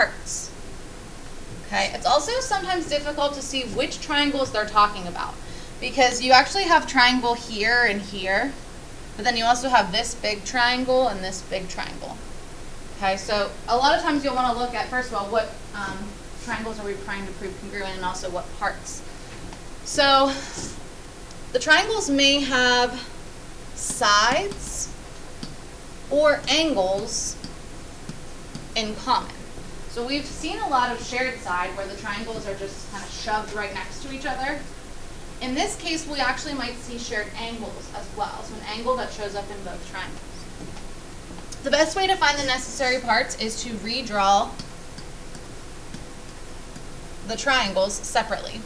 parts. Okay, it's also sometimes difficult to see which triangles they're talking about because you actually have triangle here and here, but then you also have this big triangle and this big triangle. Okay, so a lot of times you'll want to look at, first of all, what triangles are we trying to prove congruent, and also what parts. So the triangles may have sides or angles in common. So we've seen a lot of shared side where the triangles are just kind of shoved right next to each other. In this case, we actually might see shared angles as well, so an angle that shows up in both triangles. The best way to find the necessary parts is to redraw the triangles separately.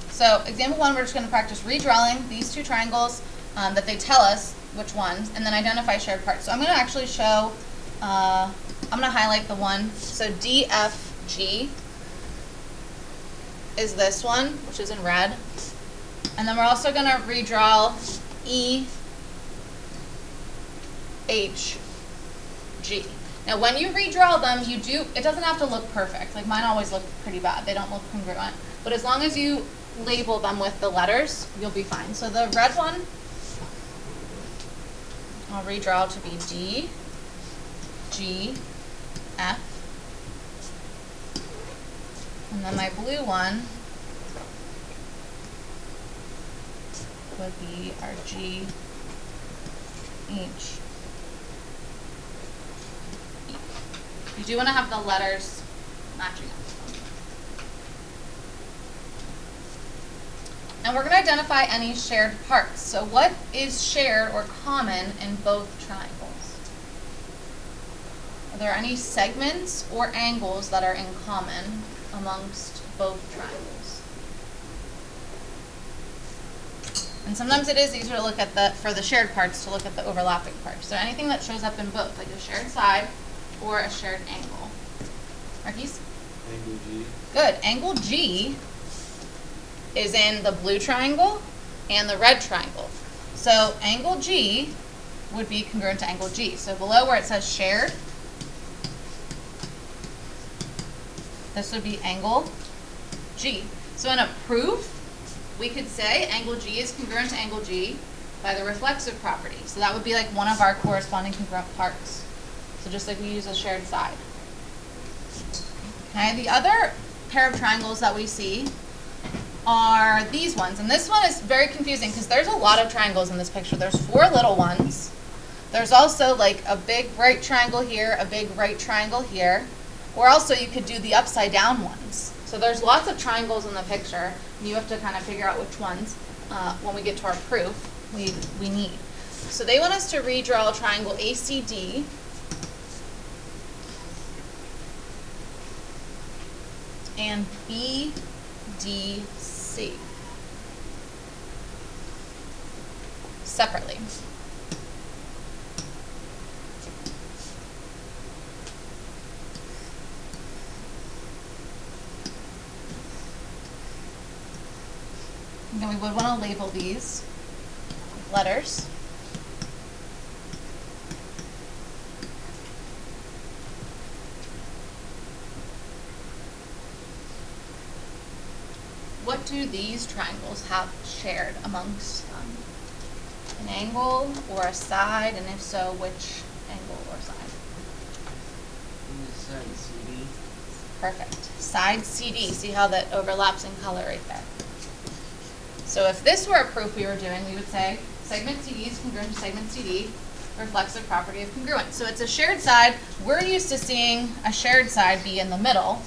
So example 1, we're just going to practice redrawing these two triangles that they tell us which ones, and then identify shared parts. So I'm going to actually show, I'm going to highlight the one. So DFG is this one, which is in red. And then we're also going to redraw EHG. Now when you redraw them, it doesn't have to look perfect. Like mine always look pretty bad. They don't look congruent. But as long as you label them with the letters, you'll be fine. So the red one, I'll redraw to be D, G, F. And then my blue one would be our G, H, E. You do want to have the letters matching up. And we're going to identify any shared parts. So what is shared or common in both triangles? Are there any segments or angles that are in common amongst both triangles? And sometimes it is easier to look at for the shared parts to look at the overlapping parts. So anything that shows up in both, like a shared side or a shared angle. Marquise? Angle G. Good. Angle G is in the blue triangle and the red triangle. So angle G would be congruent to angle G. So below where it says shared, this would be angle G. So in a proof, we could say angle G is congruent to angle G by the reflexive property. So that would be like one of our corresponding congruent parts. So just like we use a shared side. Okay, the other pair of triangles that we see are these ones. And this one is very confusing because there's a lot of triangles in this picture. There's 4 little ones. There's also like a big right triangle here, a big right triangle here. Or also you could do the upside down ones. So there's lots of triangles in the picture, and you have to kind of figure out which ones, when we get to our proof, we need. So they want us to redraw a triangle ACD. And BDC separately. And then we would want to label these with letters. What do these triangles have shared amongst them? An angle or a side, and if so, which angle or side? Side CD. Perfect. Side CD. See how that overlaps in color right there. So if this were a proof we were doing, we would say segment CD is congruent to segment CD, reflexive property of congruence. So it's a shared side. We're used to seeing a shared side be in the middle.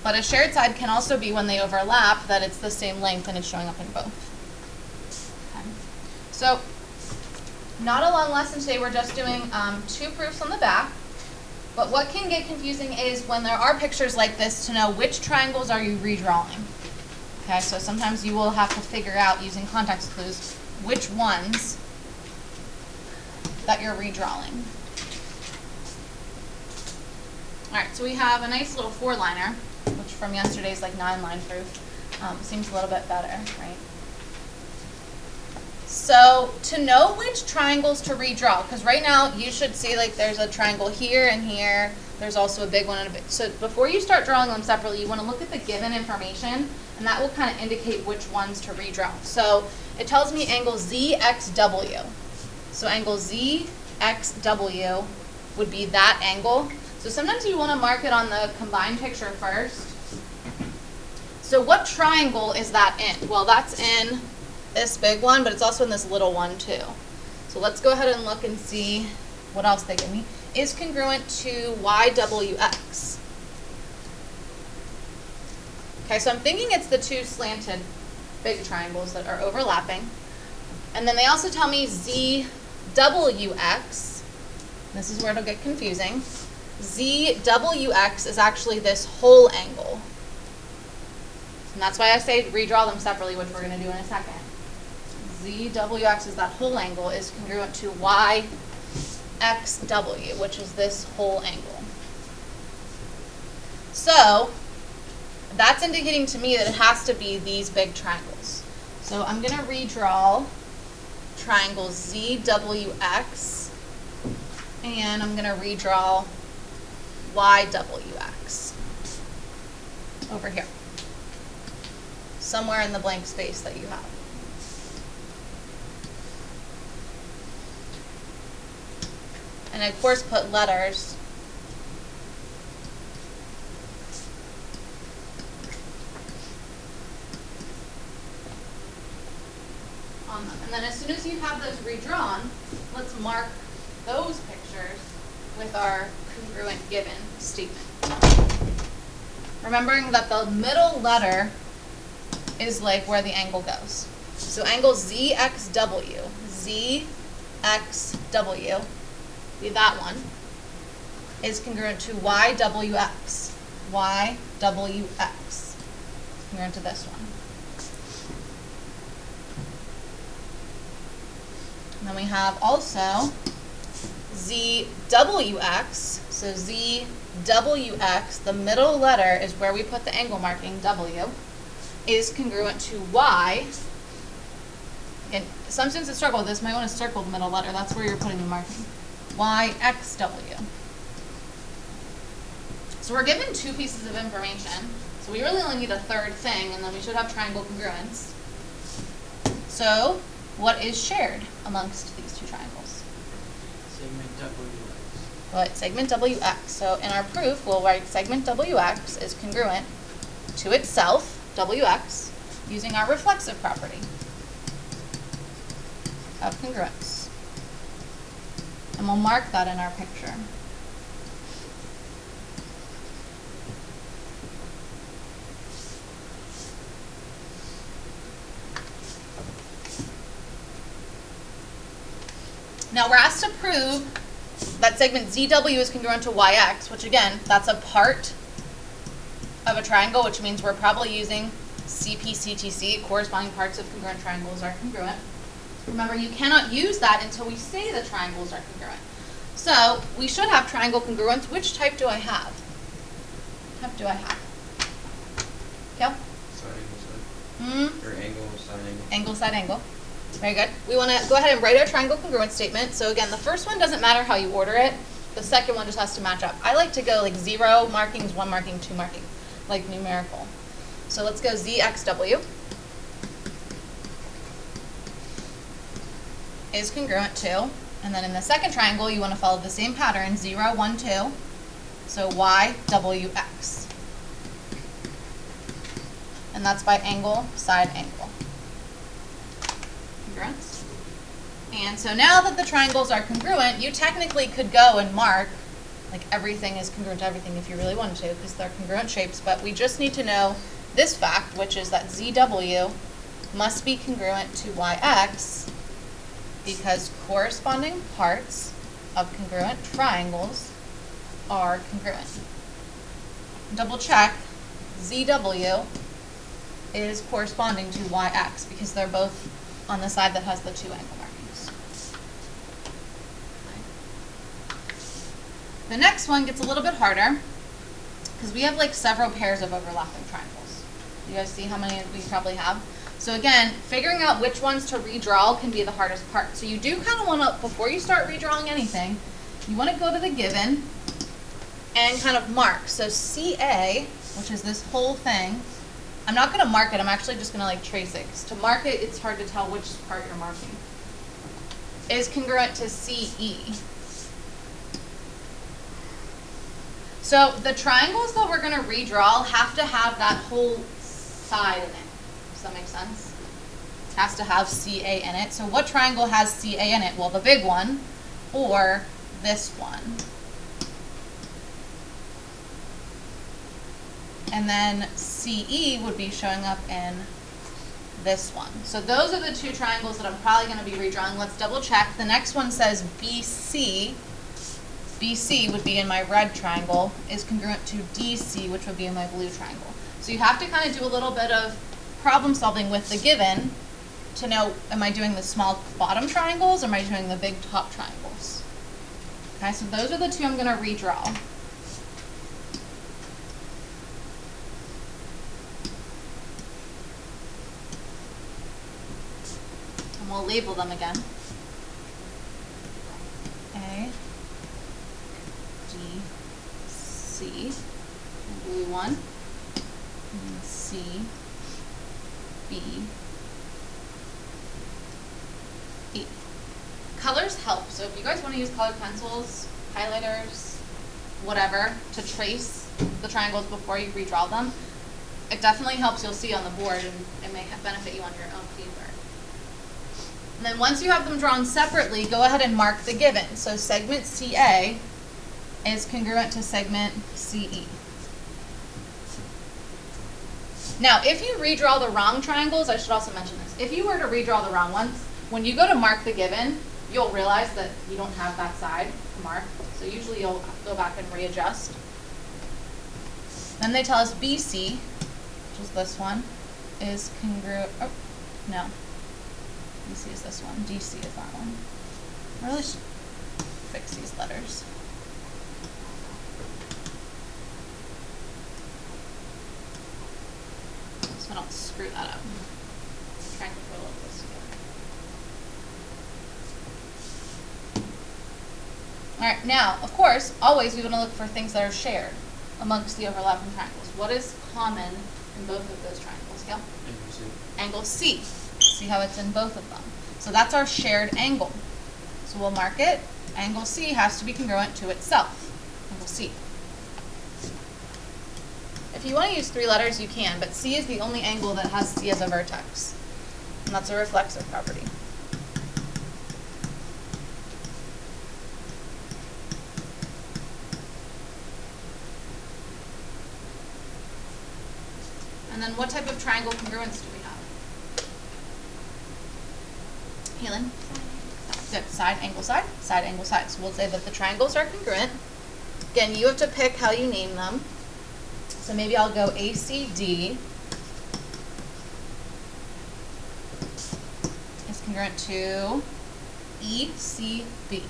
But a shared side can also be when they overlap, that it's the same length and it's showing up in both. Okay. So, not a long lesson today. We're just doing 2 proofs on the back. But what can get confusing is when there are pictures like this to know which triangles are you redrawing. Okay, so sometimes you will have to figure out using context clues which ones that you're redrawing. All right, so we have a nice little 4-liner. Which from yesterday's like 9-line proof seems a little bit better, right? So to know which triangles to redraw, because right now you should see like there's a triangle here and here. There's also a big one and a big. So before you start drawing them separately, you want to look at the given information, and that will kind of indicate which ones to redraw. So it tells me angle ZXW. So angle ZXW would be that angle. So sometimes you want to mark it on the combined picture first. So what triangle is that in? Well, that's in this big one, but it's also in this little one too. So let's go ahead and look and see what else they give me. Is congruent to YWX. Okay, so I'm thinking it's the two slanted big triangles that are overlapping. And then they also tell me ZWX. This is where it'll get confusing. ZWX is actually this whole angle. And that's why I say redraw them separately, which we're going to do in a second. ZWX is that whole angle, is congruent to YXW, which is this whole angle. So that's indicating to me that it has to be these big triangles. So I'm going to redraw triangle ZWX, and I'm going to redraw YWX over here, somewhere in the blank space that you have. And of course put letters on them. And then as soon as you have those redrawn, let's mark those pictures with our congruent given statement. Remembering that the middle letter is like where the angle goes. So angle ZXW, ZXW, be that one, is congruent to YWX, YWX, congruent to this one. And then we have also ZWX, so ZWX, the middle letter is where we put the angle marking, W, is congruent to Y. And some students that struggle with this might want to circle the middle letter. That's where you're putting the marking. YXW. So we're given two pieces of information. So we really only need a third thing, and then we should have triangle congruence. So what is shared amongst these two triangles? Segment WX. Well, it's segment WX. So in our proof, we'll write segment WX is congruent to itself, WX, using our reflexive property of congruence. And we'll mark that in our picture. Now we're asked to prove that segment ZW is congruent to YX, which again, that's a part of a triangle, which means we're probably using CP-CTC, corresponding parts of congruent triangles are congruent. Remember, you cannot use that until we say the triangles are congruent. So we should have triangle congruence. Which type do I have? What type do I have? Kel? Side Hmm? angle side. Or angle side angle. Angle, side angle. Very good. We want to go ahead and write our triangle congruence statement. So again, the first one doesn't matter how you order it. The second one just has to match up. I like to go like 0 markings, 1 marking, 2 marking, like numerical. So let's go ZXW is congruent to, and then in the second triangle you want to follow the same pattern, 0, 1, 2, so YWX. And that's by angle, side angle. Congruence. And so now that the triangles are congruent, you technically could go and mark like everything is congruent to everything if you really wanted to, because they're congruent shapes, but we just need to know this fact, which is that ZW must be congruent to YX because corresponding parts of congruent triangles are congruent. Double check, ZW is corresponding to YX because they're both on the side that has the two angle markings. The next one gets a little bit harder because we have like several pairs of overlapping triangles. You guys see how many we probably have? So again, figuring out which ones to redraw can be the hardest part. So you do kind of want to, before you start redrawing anything, you want to go to the given and kind of mark. So CA, which is this whole thing, I'm not going to mark it, I'm actually just going to like trace it. 'Cause to mark it, it's hard to tell which part you're marking. Is congruent to CE. So the triangles that we're going to redraw have to have that whole side in it. Does that make sense? It has to have CA in it. So what triangle has CA in it? Well, the big one or this one. And then CE would be showing up in this one. So those are the two triangles that I'm probably going to be redrawing. Let's double check. The next one says BC. BC would be in my red triangle, is congruent to DC, which would be in my blue triangle. So you have to kind of do a little bit of problem solving with the given to know, am I doing the small bottom triangles or am I doing the big top triangles? Okay, so those are the two I'm going to redraw. And we'll label them again. A, D, C, the blue one, and C, B, E. Colors help, so if you guys want to use colored pencils, highlighters, whatever, to trace the triangles before you redraw them, it definitely helps. You'll see on the board, and it may benefit you on your own paper. And then once you have them drawn separately, go ahead and mark the given. So segment CA is congruent to segment CE. Now, if you redraw the wrong triangles, I should also mention this. If you were to redraw the wrong ones, when you go to mark the given, you'll realize that you don't have that side to mark. So usually you'll go back and readjust. Then they tell us BC, which is this one, is congruent. Oh, no. BC is this one. DC is that one. I really should fix these letters. So I don't screw that up. I'm trying to put all of this together. Alright, now, of course, always we want to look for things that are shared amongst the overlapping triangles. What is common in both of those triangles, Gail? Angle C. Angle C. See how it's in both of them. So that's our shared angle. So we'll mark it. Angle C has to be congruent to itself. Angle C. If you want to use 3 letters, you can, but C is the only angle that has C as a vertex. And that's a reflexive property. And then what type of triangle congruence do we have? Helen? Good. Side, angle, side. Side, angle, side. So we'll say that the triangles are congruent. Again, you have to pick how you name them. So maybe I'll go ACD is congruent to ECB.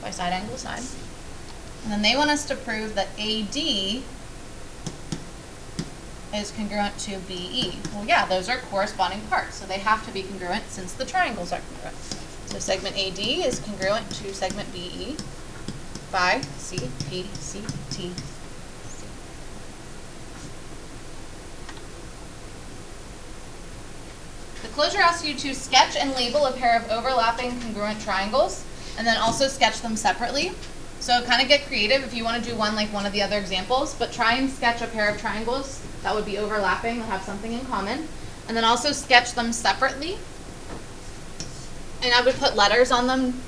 By side, angle, side. And then they want us to prove that AD is congruent to BE. Well, yeah, those are corresponding parts, so they have to be congruent since the triangles are congruent. So segment AD is congruent to segment BE by C, P, C, T, C. The closure asks you to sketch and label a pair of overlapping congruent triangles, and then also sketch them separately. So kind of get creative if you want to do one like one of the other examples, but try and sketch a pair of triangles that would be overlapping, that have something in common, and then also sketch them separately. And I would put letters on them